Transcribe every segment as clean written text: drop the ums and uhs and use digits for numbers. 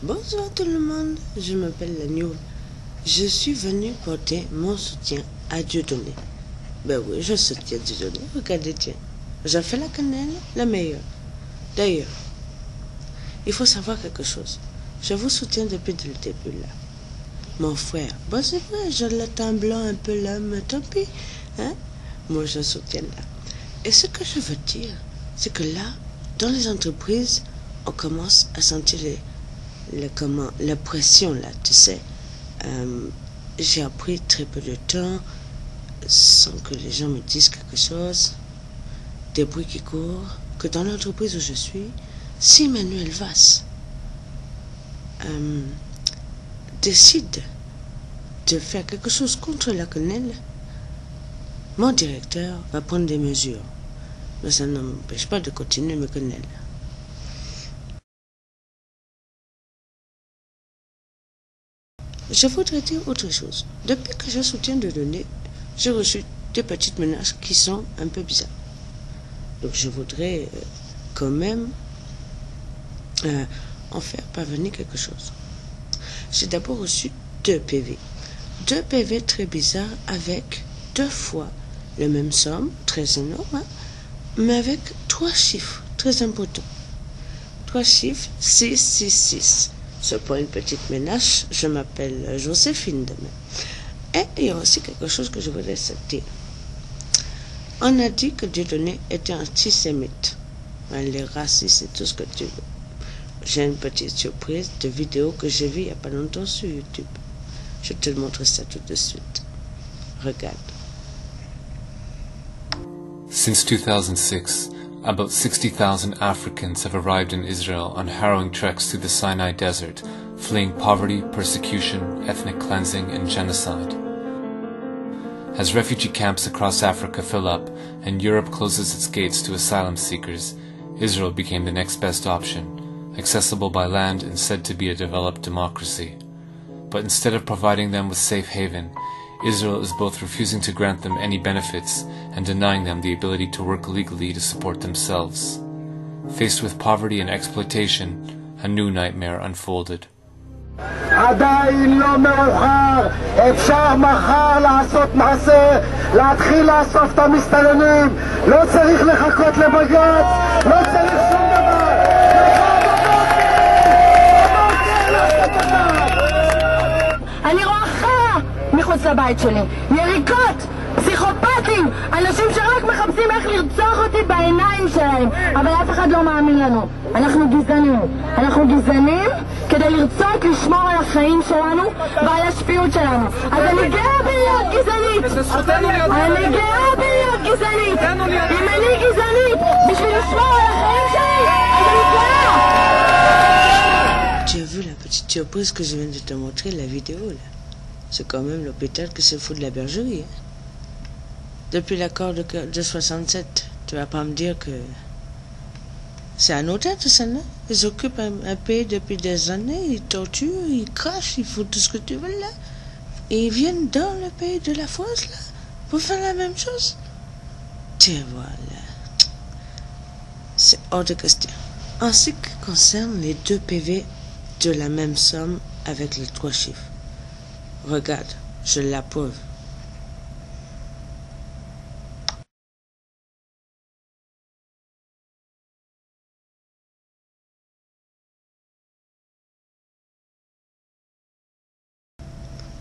Bonjour tout le monde, je m'appelle Lanioul. Je suis venu porter mon soutien à Dieudonné. Ben oui, je soutiens Dieudonné, regardez, tiens. J'ai fait la cannelle, la meilleure. D'ailleurs, il faut savoir quelque chose. Je vous soutiens depuis le début là. Mon frère, bon c'est vrai, j'ai le teint blanc un peu là, mais tant pis. Hein? Moi je soutiens là. Et ce que je veux dire, c'est que là, dans les entreprises, on commence à sentir la pression là, tu sais. J'ai appris très peu de temps, sans que les gens me disent quelque chose, des bruits qui courent, que dans l'entreprise où je suis, si Manuel Valls décide de faire quelque chose contre la quenelle, mon directeur va prendre des mesures. Mais ça ne m'empêche pas de continuer mes quenelles. Je voudrais dire autre chose. Depuis que je soutiens Dieudonné, j'ai reçu des petites menaces qui sont un peu bizarres. Donc je voudrais quand même en faire parvenir quelque chose. J'ai d'abord reçu 2 PV. 2 PV très bizarres avec 2 fois la même somme, très énorme, hein, mais avec 3 chiffres très importants. 3 chiffres, 666. C'est pas une petite menace, je m'appelle Joséphine demain. Et il y a aussi quelque chose que je voudrais dire. On a dit que Dieudonné était antisémite. Les racistes et tout ce que tu veux. J'ai une petite surprise de vidéo que j'ai vue il n'y a pas longtemps sur YouTube. Je te montre ça tout de suite. Regarde. Since 2006, about 60,000 Africans have arrived in Israel on harrowing treks through the Sinai Desert, fleeing poverty, persecution, ethnic cleansing, and genocide. As refugee camps across Africa fill up and Europe closes its gates to asylum seekers, Israel became the next best option, accessible by land and said to be a developed democracy. But instead of providing them with safe haven, Israel is both refusing to grant them any benefits and denying them the ability to work legally to support themselves. Faced with poverty and exploitation, a new nightmare unfolded. עדיין לא מאוחר, אפשר מחר לעשות מעשה, להתחיל לאסוף את המסתננים, לא צריך לחכות לבג"ץ, לא צריך שום דבר. אני רואה חרא מחוץ לבית שלי, יריקות, פסיכופטים, אנשים שרק מחפשים איך לרצוח אותי בעיניים שלהם, אבל אף אחד לא מאמין לנו. אנחנו גזענים כדי לרצות לשמור על החיים שלנו ועל השפיות שלנו. אז אני גאה בלהיות גזענית, אם אני גזענית בשביל לשמור על החיים שלי, אז אני גאה. Tu as vu la petite surprise que je viens de te montrer, la vidéo là? C'est quand même l'hôpital qui se fout de la bergerie. Hein? Depuis l'accord de 67, tu vas pas me dire que c'est un hôtel tout ça, non? Ils occupent un pays depuis des années, ils torturent, ils crachent, ils font tout ce que tu veux là. Et ils viennent dans le pays de la France là pour faire la même chose. Tiens, voilà. C'est hors de question. En ce qui concerne les 2 PV de la même somme avec les 3 chiffres. Regarde, je l'approuve.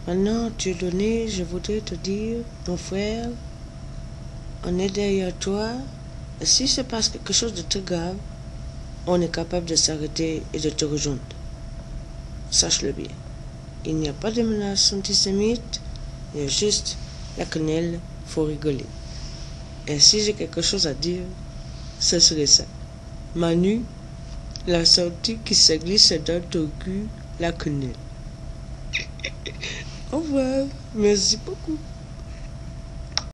Maintenant, Dieudonné, je voudrais te dire, mon frère, on est derrière toi. Et si se passe quelque chose de très grave, on est capable de s'arrêter et de te rejoindre. Sache-le bien. Il n'y a pas de menace antisémite, il y a juste la quenelle, faut rigoler. Et si j'ai quelque chose à dire, ce serait ça. Manu, la sortie qui se glisse dans ton cul, la quenelle. Au revoir, merci beaucoup.